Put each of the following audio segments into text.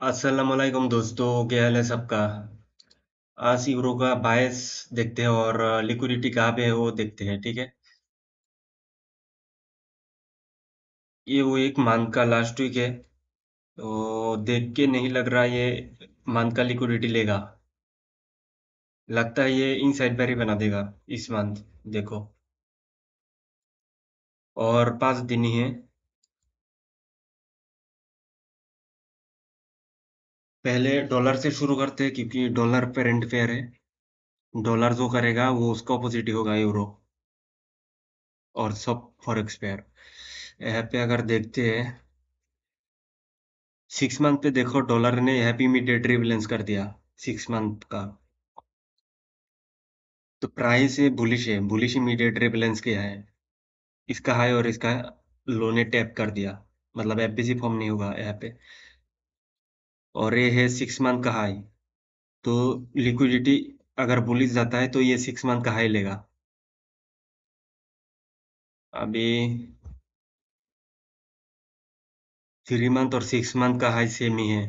अस्सलाम वालेकुम दोस्तों, क्या हाल है सबका? आज यूरो का बायस देखते हैं और लिक्विडिटी कहाँ पे है वो देखते हैं, ठीक है? ये वो एक मंथ का लास्ट वीक है, तो देख के नहीं लग रहा ये मंथ का लिक्विडिटी लेगा। लगता है ये इनसाइड बैरी बना देगा इस मंथ, देखो। और 5 दिन ही है। पहले डॉलर से शुरू करते हैं क्योंकि डॉलर करंट पेयर है। डॉलर जो करेगा वो उसका ऑपोजिट ही होगा यूरो और सब फॉरेक्स पेयर। यहाँ पे अगर देखते हैं 6 मंथ पे देखो डॉलर ने हैप्पी इमीडिएट रिबैलेंस कर दिया 6 मंथ का। तो प्राइस ये बुलिश इमीडिएट रिबैलेंस किया है। इसका हाई और इसका लो ने टैप कर दिया, मतलब एफबीसी फॉर्म नहीं होगा यहाँ पे। और ये है 6 मंथ का हाई। तो लिक्विडिटी अगर बुलिश जाता है तो ये 6 मंथ का हाई लेगा। अभी 3 मंथ और 6 मंथ का हाई सेम ही है।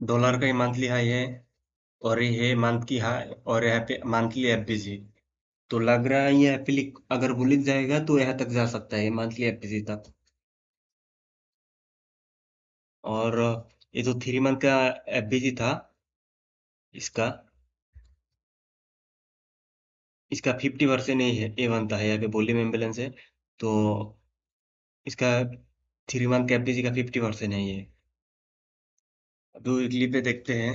डॉलर का ही मंथली हाई है और ये है मंथ की हाई और यहाँ पे मंथली एफबीसी। तो लग रहा है ये एप्ली अगर बुलिश जाएगा तो यहाँ तक जा सकता है मंथली एफपीसी तक। और ये जो 3 मंथ का एफबीसी था इसका इसका 50% नहीं है, ए वन था यहाँ पे वॉल्यूम इम्बेलेंस है। तो इसका 3 मंथ का एफबीसी का 50% है ये। अभी वीकली पे देखते हैं।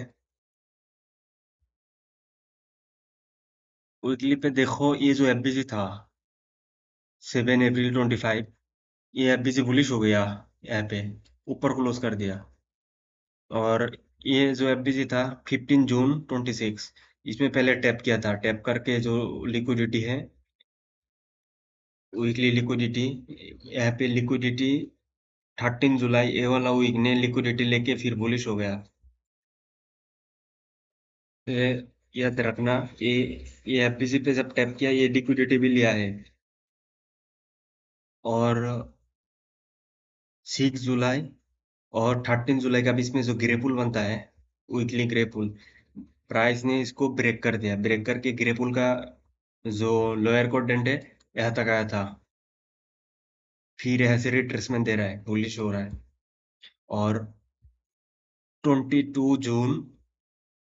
वीकली पे देखो ये जो एफबीसी था 7 अप्रैल 25, ये एफबीसी बुलिश हो गया यहाँ पे, ऊपर क्लोज कर दिया। और ये जो एफबीसी था 15 जून 26, इसमें पहले टैप किया था, टैप करके जो लिक्विडिटी है वीकली लिक्विडिटी, यहाँ पे लिक्विडिटी 13 जुलाई ये वाला वीक ने लिक्विडिटी लेके फिर बुलिश हो गया। ये याद रखना, ये एफबीसी पे जब टैप किया ये लिक्विडिटी भी लिया है। और 6 जुलाई और 13 जुलाई का बीच में जो ग्रे पुल बनता है वीकली ग्रे पुल, प्राइस ने इसको ब्रेक कर दिया, ब्रेक करके ग्रे पुल का जो लोअर क्वाड्रेंट है यहाँ तक आया था। फिर यहाँ से रिट्रेसमेंट दे रहा है, बुलिश हो रहा है। और 22 जून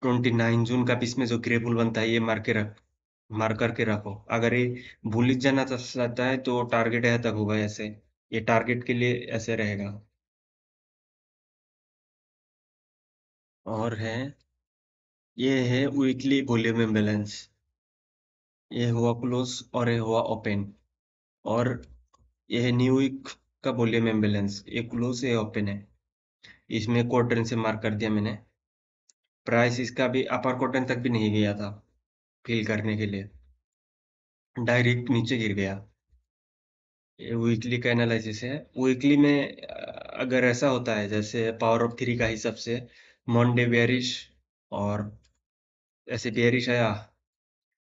29 जून का बीच में जो ग्रे पुल बनता है ये मार करके रखो। अगर ये बुलिश जाना चाहता है तो टारगेट यहाँ तक होगा ऐसे, ये टारगेट के लिए ऐसे रहेगा। और है ये है वीकली वॉल्यूम इम्बैलेंस, ये हुआ क्लोज और ये हुआ ओपन। और ये है न्यू वीक का वॉल्यूम इम्बैलेंस, ये क्लोज ये ओपन है। इसमें क्वाड्रेंट से मार्क कर दिया मैंने। प्राइस इसका भी अपर क्वाड्रेंट तक भी नहीं गया था फिल करने के लिए, डायरेक्ट नीचे गिर गया। ये वीकली का एनालिसिस है। वीकली में अगर ऐसा होता है जैसे पावर ऑफ थ्री का हिसाब से मंडे बेयरिश और ऐसे बेयरिश आया,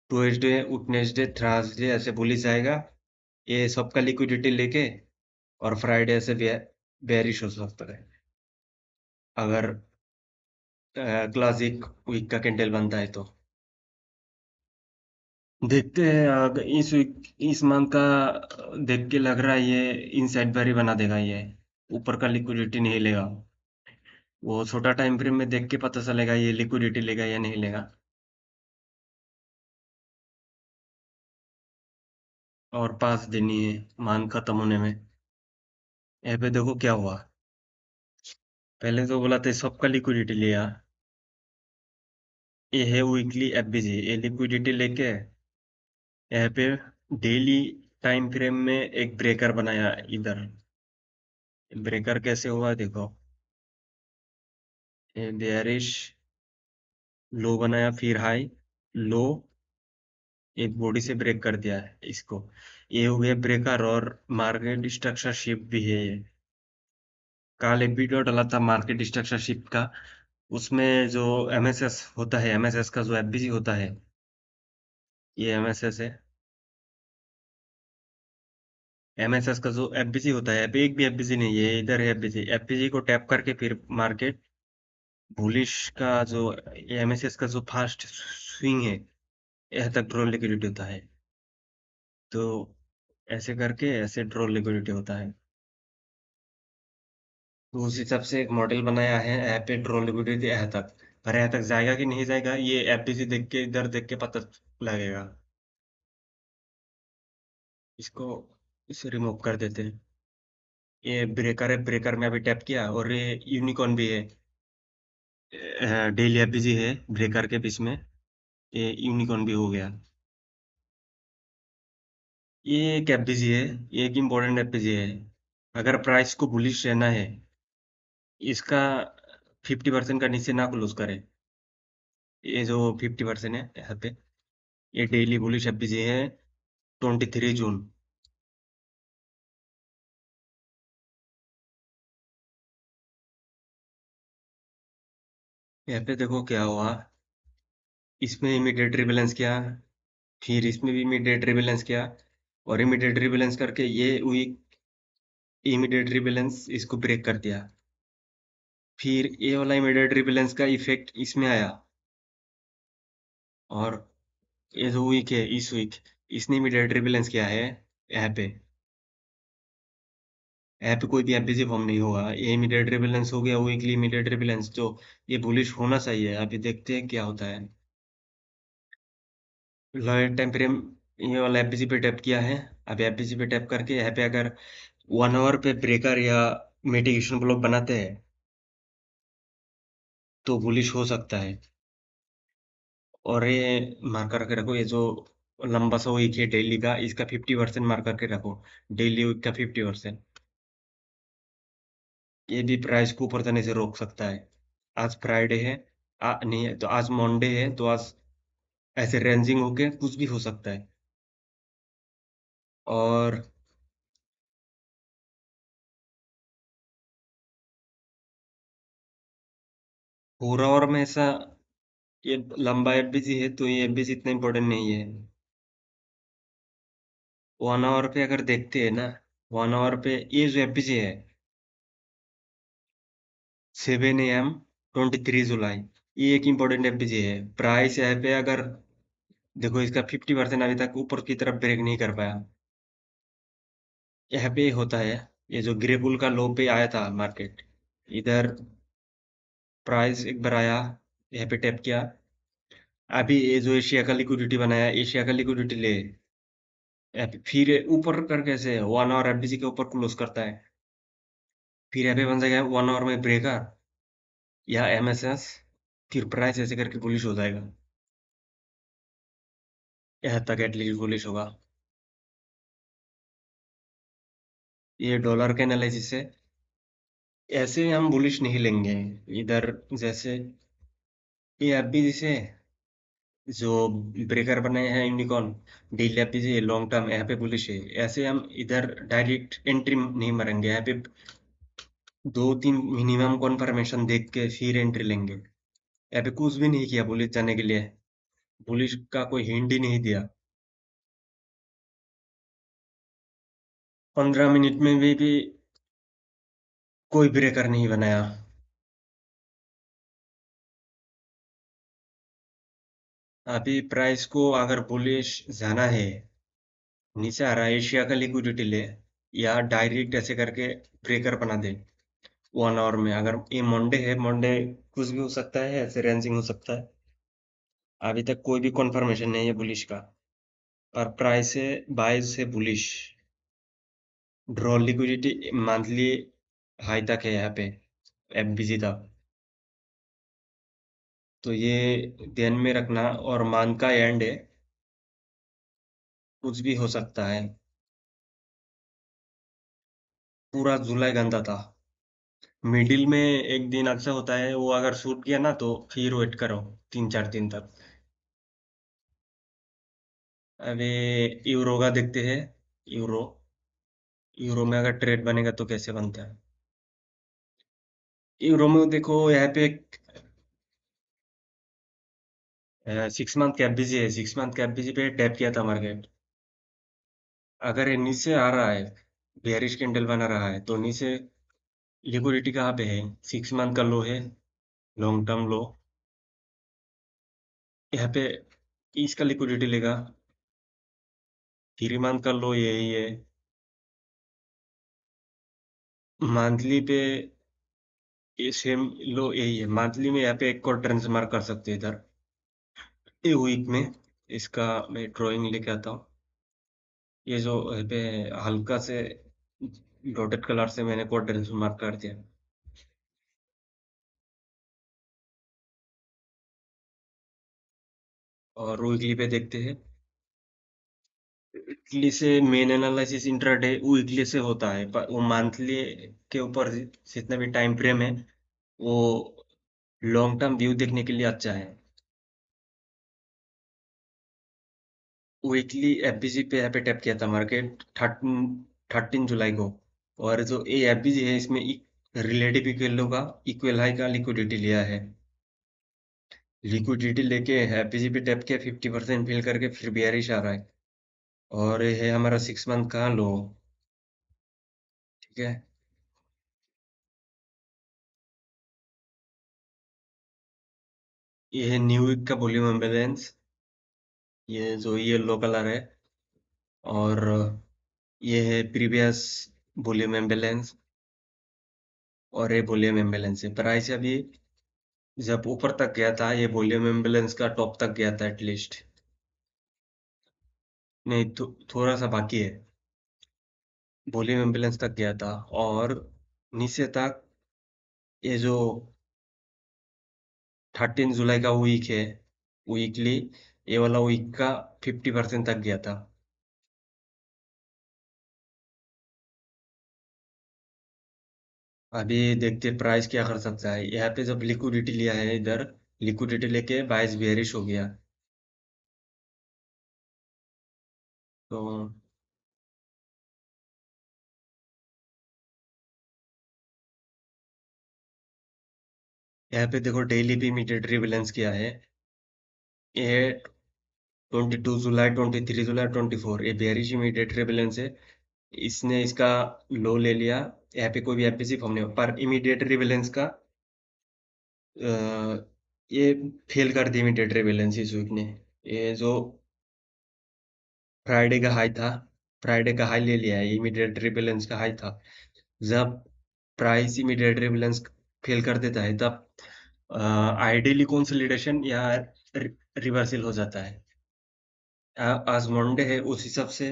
ट्यूसडे वेडनेसडे थर्सडे ऐसे बुलिश आएगा, ये सबका लिक्विडिटी लेके। और फ्राइडे ऐसे बेयरिश हो सकता है अगर क्लासिक वीक का कैंडल बनता है तो। देखते हैं अगर इस मंथ का देख के लग रहा है ये इनसाइड बैरी बना देगा ये, ऊपर का लिक्विडिटी नहीं लेगा। वो छोटा टाइम फ्रेम में देख के पता चलेगा ये लिक्विडिटी लेगा या नहीं लेगा। और 5 दिन ही है मंथ खत्म होने में। यहाँ पे देखो क्या हुआ, पहले तो बोला था सबका लिक्विडिटी लिया। ये है वीकली एफबीसी, ये लिक्विडिटी लेके यहाँ पे डेली टाइम फ्रेम में एक ब्रेकर बनाया इधर। ब्रेकर कैसे हुआ देखो, ये बेयरिश लो बनाया फिर हाई लो, एक बॉडी से ब्रेक कर दिया है इसको। ये हो गया ब्रेकर और मार्केट स्ट्रक्चर शिफ्ट भी है ये। कल एक वीडियो डाला था मार्केट स्ट्रक्चर शिफ्ट का, उसमें जो एमएसएस होता है, एमएसएस का जो एफबीसी होता है, ये एमएसएस है। एमएसएस का जो एफबीसी होता है, एक भी एफबीसी नहीं है, इधर है एफबीसी। एफबीसी को टैप करके फिर मार्केट बुलिश का जो एमएसएस का जो फास्ट स्विंग है, यहाँ तक ड्रॉ लिक्विडिटी होता है। तो ऐसे करके ऐसे ड्रॉ लिक्विडिटी होता है। तो उस हिसाब से एक मॉडल बनाया है, यहाँ पे ड्रॉ लिक्विडिटी यहाँ तक। पर यहाँ तक जाएगा कि नहीं जाएगा, ये एफबीसी देख के, इधर देख के पता लगेगा। इसको इसे रिमूव कर देते हैं। ये ब्रेकर है, ब्रेकर में अभी टैप किया, और ये यूनिकॉर्न भी है। डेली एफबीसी है ब्रेकर के बीच में। ये यूनिकॉर्न भी हो गया। ये एक एफबीसी है, ये एक इम्पोर्टेंट एफबीसी है। अगर प्राइस को बुलिश रहना है, इसका 50% का नीचे ना क्लोज करे। ये जो 50% है यहाँ पे, ये डेली बुलिश एफबीसी है। 23 जून। यहाँ पे देखो क्या हुआ। इसमें इमीडिएट रिबैलेंस किया, फिर इसमें भी इमीडिएट रिबैलेंस किया, और इमीडिएट रिबैलेंस करके ये वीक इमीडिएट रिबैलेंस इसको ब्रेक कर दिया। फिर ये वाला इमीडिएट रिबैलेंस का इफेक्ट इसमें आया, और ये जो वीक है, इस वीक इसने इमीडिएट रिबैलेंस किया है। यहाँ पे यहाँ पे कोई भी एफबीसी फॉर्म नहीं होगा, ये इमीडिएट रिबैलेंस हो गया, वीकली इमीडिएट रिबैलेंस जो ये बुलिश होना चाहिए। अभी देखते हैं क्या होता है। लोअर टाइम फ्रेम, ये वाला एफबीसी पे टैप किया है। अब एफबीसी पे टैप करके यहाँ पे अगर 1 आवर पे ब्रेकर या मिटिगेशन ब्लॉक बनाते हैं, तो बुलिश हो सकता है। और ये मार्क करके रखो, ये जो लंबा सा वीक है डेली का, इसका 50% मार्क करके रखो। डेली वीक का 50%, ये भी प्राइस को ऊपर जाने से रोक सकता है। आज फ्राइडे है, नहीं है तो आज मंडे है, तो आज ऐसे रेंजिंग होके कुछ भी हो सकता है। और 4 आवर में ऐसा, ये लंबा एफबीसी है, तो ये एफबीसी इतना इम्पोर्टेंट नहीं है। 1 आवर पे अगर देखते हैं ना, 1 आवर पे ये जो एफबीसी है, 7 AM 23 जुलाई, ये एक इम्पोर्टेंट एफबीसी है। प्राइस यहाँ पे अगर देखो, इसका 50% अभी तक ऊपर की तरफ ब्रेक नहीं कर पाया। यहाँ पे होता है, ये जो ग्रे बुल का लो पे आया था मार्केट, इधर प्राइस एक बार आया, यहाँ पे टैप किया। अभी ये जो एशिया का लिक्विडिटी बनाया, एशिया का लिक्विडिटी ले, फिर ऊपर करके से 1 आवर एफबीसी के ऊपर क्लोज करता है। फिर यहाँ पे बन जाएगा 1 आवर में ब्रेकर या एमएसएस, फिर प्राइस ऐसे करके बुलिश हो जाएगा। यहाँ तक एटलीस्ट बुलिश होगा। ये डॉलर के एनालिसिस है। ऐसे हम बुलिश नहीं लेंगे इधर। जैसे ये अभी जैसे जो ब्रेकर बने हैं unicorn, deal APG long term यहाँ पे बुलिश है। ऐसे हम इधर डायरेक्ट एंट्री नहीं मारेंगे, यहाँ पे 2-3 मिनिमम कॉन्फर्मेशन देख के फिर एंट्री लेंगे। यहाँ पे कुछ भी नहीं किया बुलिश जाने के लिए, बुलिश का कोई हिंट ही नहीं दिया। 15 मिनट में भी कोई ब्रेकर नहीं बनाया। अभी प्राइस को अगर बुलिश जाना है, नीचे आ रहा है, एशिया का लिक्विडिटी ले, या डायरेक्ट ऐसे करके ब्रेकर बना दे। 1 आवर में अगर ये मंडे है, मंडे कुछ भी हो सकता है, ऐसे रेंजिंग हो सकता है। अभी तक कोई भी कंफर्मेशन नहीं है बुलिश का, और प्राइस है बाइस से bullish. Draw liquidity monthly high तक है यहाँ पे, एफबीसी तक। तो ये ध्यान में रखना, और मंथ का एंड है, कुछ भी हो सकता है। पूरा जुलाई गंदा था। मिडिल में एक दिन अच्छा होता है, वो अगर शूट किया ना, तो फिर वेट करो 3-4 दिन तक। अभी यूरो का देखते हैं। यूरो, यूरो में अगर ट्रेड बनेगा तो कैसे बनता है। यूरो में देखो, यहाँ पे 6 मंथ कैप बीजी है, 6 मंथ कैप बीजी पे टैप किया था मार्केट। अगर ये नीचे आ रहा है, बेयरिश कैंडल बना रहा है तो नीचे लिक्विडिटी कहाँ पे है? 6 मंथ का लो है, लॉन्ग टर्म लो। यहाँ पे इसका लिक्विडिटी लेगा, 3 मंथ का लो यही है। मंथली पे ये सेम लो यही है। मंथली में यहाँ पे एक और ट्रेंड्स मार्क कर सकते हैं इधर, ये वीक में। इसका मैं ड्राइंग लेके आता हूँ। ये जो यहाँ पे हल्का से डॉटेड कलर से मैंने क्वाड्रेंट्स मार्क कर दिया। और वीकली पे देखते हैं। वीकली से मेन एनालिसिस इंट्राडे वीकली से होता है, पर वो मंथली के ऊपर जितना भी टाइम फ्रेम है वो लॉन्ग टर्म व्यू देखने के लिए अच्छा है। वीकली एफबीजी पे यहाँ पे टैप किया था मार्केट 13 जुलाई को। और जो ये एफबीजी है इसमें रिलेटिव इक्वल का इक्वल हाई का लिक्विडिटी लिया है। लिक्विडिटी लेके एफबीजी पे टैप किया, 50% फिल करके फिर बेयरिश आ रहा है। और ये है हमारा 6 मंथ का लो। ठीक है। ये है न्यू वीक का वॉल्यूम इम्बैलेंस, ये जो येलो कलर है। और ये है प्रीवियस वॉल्यूम इम्बैलेंस, और ये वॉल्यूम इम्बैलेंस है। प्राइस अभी जब ऊपर तक गया था, ये वॉल्यूम इम्बैलेंस का टॉप तक गया था एटलीस्ट। नहीं तो थोड़ा सा बाकी है। वॉल्यूम इम्बैलेंस तक गया था, और नीचे तक ये जो 13 जुलाई का वीक है, वीकली, ये वाला वीक का 50% तक गया था। अभी देखते प्राइस क्या कर सकता है। यहाँ पे जब लिक्विडिटी लिया है इधर, लिक्विडिटी लेके बाइस बेयरिश हो गया। तो यहाँ पे देखो डेली भी इमीडिएट रिवैलेंस किया है। ये 22 जुलाई, 23 जुलाई, 24, ये बेयरिश इमीडिएट रिवैलेंस है। इसने इसका लो ले लिया। यहाँ पे कोई भी एफपीसी फॉर्म नहीं हो, पर इमीडिएट रिवैलेंस का अ, ये फेल कर दी इमीडिएट रिवैलेंस इस वीक ने। ये जो फ्राइडे का हाई था, फ्राइडे का हाई ले लिया है, इमीडिएट रिवैलेंस का हाई था। जब प्राइस इमीडिएट रिवैलेंस फेल कर देता है, तब आइडियली कंसोलिडेशन या रिवर्सल हो जाता है। आज मंडे है, उस हिसाब से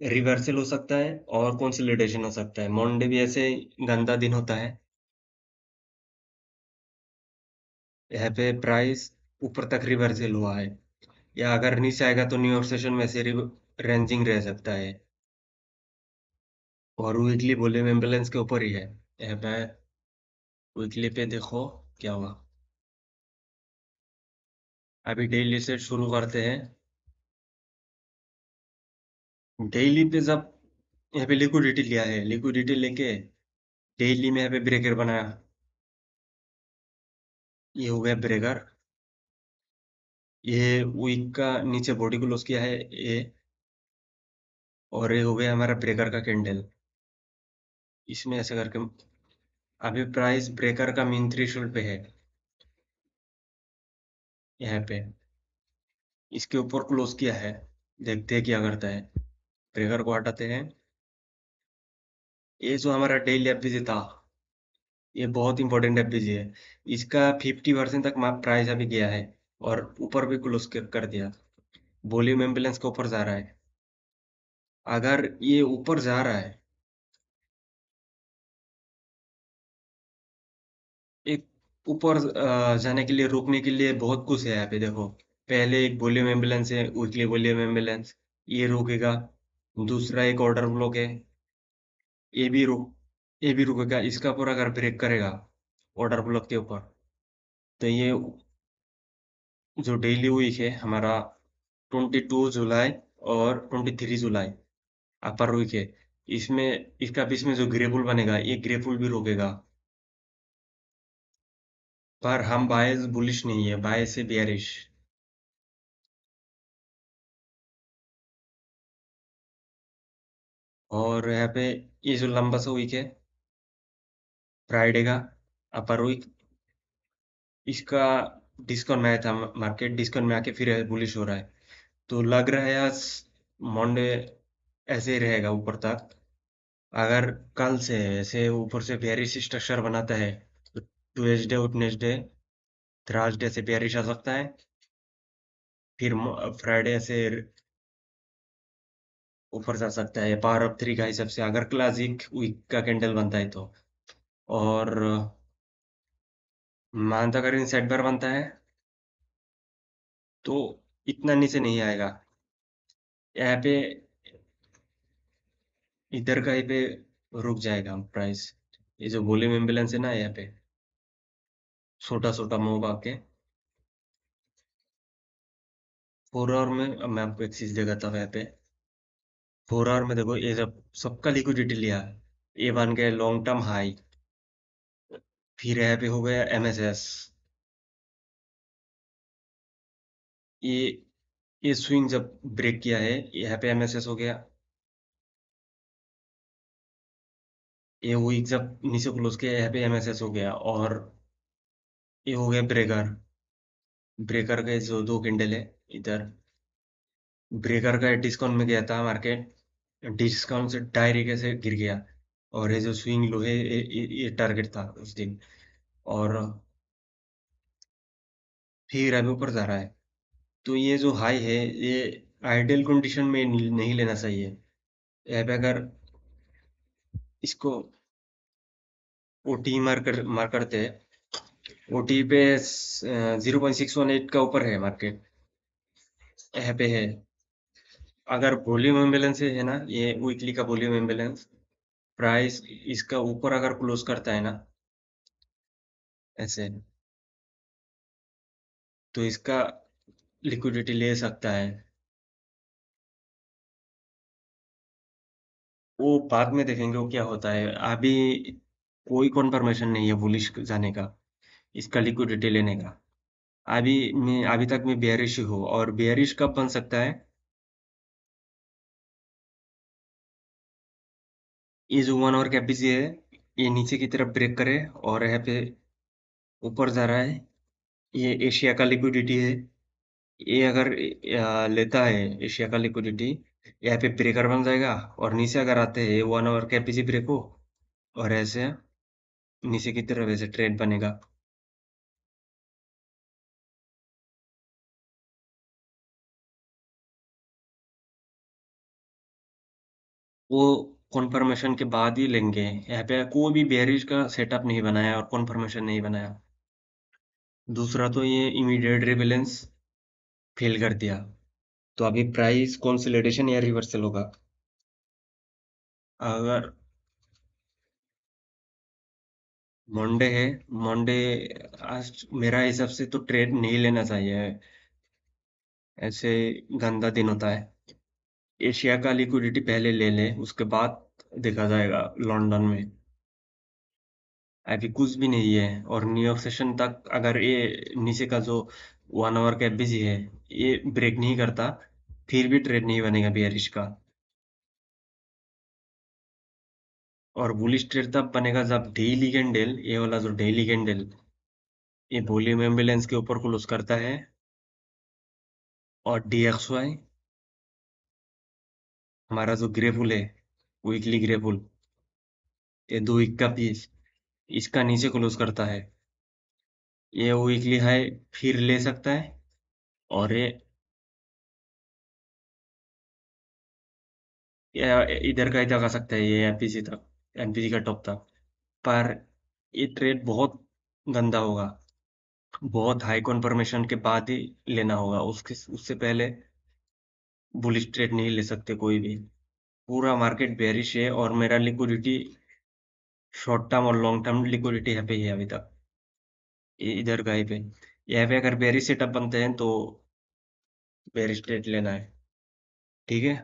रिवर्सल हो सकता है और कंसोलिडेशन हो सकता है। मंडे भी ऐसे गंदा दिन होता है। यहाँ पे प्राइस ऊपर तक रिवर्सल हुआ है, या अगर नीचे आएगा तो न्यूयॉर्क सेशन में से रेंजिंग रह सकता है। और वीकली वॉल्यूम इम्बैलेंस के ऊपर ही है। यहाँ पे वीकली पे देखो क्या हुआ। अभी डेली से शुरू करते हैं। डेली पे जब यहाँ पे लिक्विडिटी लिया है, लिक्विडिटी लेके डेली में यहाँ पे ब्रेकर बनाया, ये हो गया ब्रेकर। ये वीक का नीचे बॉडी क्लोज किया है ये, और ये हो गया हमारा ब्रेकर का कैंडल। इसमें ऐसे करके अभी प्राइस ब्रेकर का मीन थ्रेशोल्ड पे है, यहाँ पे इसके ऊपर क्लोज किया है। देखते हैं क्या करता है। ब्रेकर को हटाते हैं। ये जो हमारा डेली एफबीजी था, ये बहुत इंपॉर्टेंट एफबीजी है। इसका 50% तक प्राइस अभी गया है, और ऊपर भी क्लोज कर दिया। वॉल्यूम इम्बैलेंस के ऊपर जा रहा है। अगर ये ऊपर जा रहा है, एक ऊपर जाने के लिए, रोकने के लिए बहुत कुछ है यहाँ पे देखो। पहले एक वॉल्यूम एम्बुलेंस है, वीकली वॉल्यूम एम्बुलेंस, ये रोकेगा। दूसरा एक ऑर्डर ब्लॉक है, ये भी रुक ये भी रुकेगा। इसका पूरा अगर ब्रेक करेगा ऑर्डर ब्लॉक के ऊपर, तो ये जो डेली वीक है हमारा 22 जुलाई और 23 जुलाई अपर वीक है, इसमें इसका बीच में जो ग्रे पुल बनेगा, ये ग्रे पुल भी रोकेगा। पर हम बायस बुलिश नहीं है, बायस से बेयरिश। और यहाँ पे ये जो लंबा सा वीक है फ्राइडे का अपर वीक, इसका डिस्काउंट में आया था, मार्केट डिस्काउंट में आके फिर बुलिश हो रहा है। तो लग रहा है आज मंडे ऐसे ही रहेगा ऊपर तक। अगर कल से ऐसे ऊपर से बेयरिश स्ट्रक्चर बनाता है तो ट्यूसडे वेडनेसडे थर्सडे से बेयरिश आ सकता है, फिर फ्राइडे से ऊपर जा सकता है पावर ऑफ थ्री का हिसाब से, अगर क्लासिक वीक का कैंडल बनता है तो। और मानता अगर इन सेट बार बनता है तो इतना नीचे नहीं आएगा। यहाँ पे इधर का ही पे रुक जाएगा प्राइस। ये जो वॉल्यूम इम्बैलेंस है ना यहाँ पे छोटा छोटा मूव आके 4 आवर में, अब मैं आपको एक चीज दिखाता हूँ यहाँ पे। 4 आवर में देखो ये जब सबका लिक्विडिटी लिया, ये बन गया लॉन्ग टर्म हाई, फिर यहाँ पे हो गया एमएसएस, ये ये स्विंग जब ब्रेक किया है यहाँ पे एमएसएस हो गया, ये वीक जब नीचे क्लोज किया यहाँ पे एमएसएस हो गया, और ये हो गया ब्रेकर। ब्रेकर के जो दो कैंडल है इधर, ब्रेकर का डिस्काउंट में गया था मार्केट, डिस्काउंट से डायरेक्ट से गिर गया, और ये जो स्विंग लो है ये टारगेट था उस दिन, और फिर अभी ऊपर जा रहा है। तो ये जो हाई है ये आइडियल कंडीशन में नहीं लेना चाहिए। यहाँ पे अगर इसको ओटी मार करते हैं, ओटी पे 0.618 का ऊपर है मार्केट, यहाँ पे है। अगर वॉल्यूम इम्बैलेंस है ना, ये वीकली का वॉल्यूम इम्बैलेंस, प्राइस इसका ऊपर अगर क्लोज करता है ना ऐसे, तो इसका लिक्विडिटी ले सकता है। वो बाद में देखेंगे वो क्या होता है, अभी कोई कन्फर्मेशन नहीं है बुलिश जाने का, इसका लिक्विडिटी लेने का। अभी तक मैं बेयरिश ही हूँ, और बेयरिश कब बन सकता है, ये जो 1 आवर का बीसी है ये नीचे की तरफ ब्रेक करे और यहाँ पे ऊपर जा रहा है, ये एशिया का लिक्विडिटी है। ये अगर लेता है एशिया का लिक्विडिटी, यहाँ पे ब्रेकर बन जाएगा, और नीचे अगर आते हैं 1 आवर का बीसी ब्रेक हो, और ऐसे नीचे की तरफ ऐसे ट्रेड बनेगा। वो कॉन्फर्मेशन के बाद ही लेंगे, यहाँ पे कोई भी बेयरिश का सेटअप नहीं बनाया और कॉन्फर्मेशन नहीं बनाया। दूसरा तो ये इमीडिएट रिबैलेंस फेल कर दिया, तो अभी प्राइस कंसोलिडेशन या रिवर्सल होगा। अगर मंडे है, मंडे आज मेरा हिसाब से तो ट्रेड नहीं लेना चाहिए, ऐसे गंदा दिन होता है। एशिया का लिक्विडिटी पहले ले ले, उसके बाद देखा जाएगा लंदन में। अभी कुछ भी नहीं है, और न्यूयॉर्क सेशन तक अगर ये नीचे का जो 1 आवर का एफबीजी है ये ब्रेक नहीं करता, फिर भी ट्रेड नहीं बनेगा बियरिश का। और बुलिश ट्रेड तब बनेगा जब डेली कैंडल, ये वाला जो डेली कैंडल ये वॉल्यूम इम्बैलेंस के ऊपर क्लोज करता है, और डीएक्सवाई हमारा जो ग्रे पुल है, वीकली ग्रे पुल, ये 2 वीक का पीस, इसका नीचे क्लोज करता है, ये वीकली हाई फिर ले सकता है, और ये इधर का ही तक आ सकता है, ये एमपीसी तक, एमपीसी का टॉप तक। पर ये ट्रेड बहुत गंदा होगा, बहुत हाई कॉन्फर्मेशन के बाद ही लेना होगा, उसके उससे पहले बुलिश ट्रेड नहीं ले सकते कोई भी। पूरा मार्केट बेरिश है, और मेरा लिक्विडिटी शॉर्ट टर्म और लॉन्ग टर्म लिक्विडिटी है पे ही है अभी तक, इधर का ही पे। यहाँ पे अगर बेरिश सेटअप बनते हैं तो बेरिश ट्रेड लेना है, ठीक है।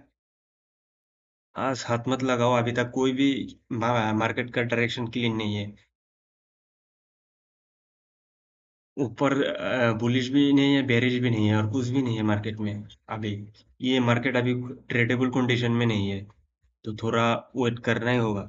आज हाथ मत लगाओ, अभी तक कोई भी मार्केट का डायरेक्शन क्लीन नहीं है। ऊपर बुलिश भी नहीं है, बेरिश भी नहीं है, और कुछ भी नहीं है मार्केट में अभी। ये मार्केट अभी ट्रेडेबल कंडीशन में नहीं है, तो थोड़ा वेट करना ही होगा।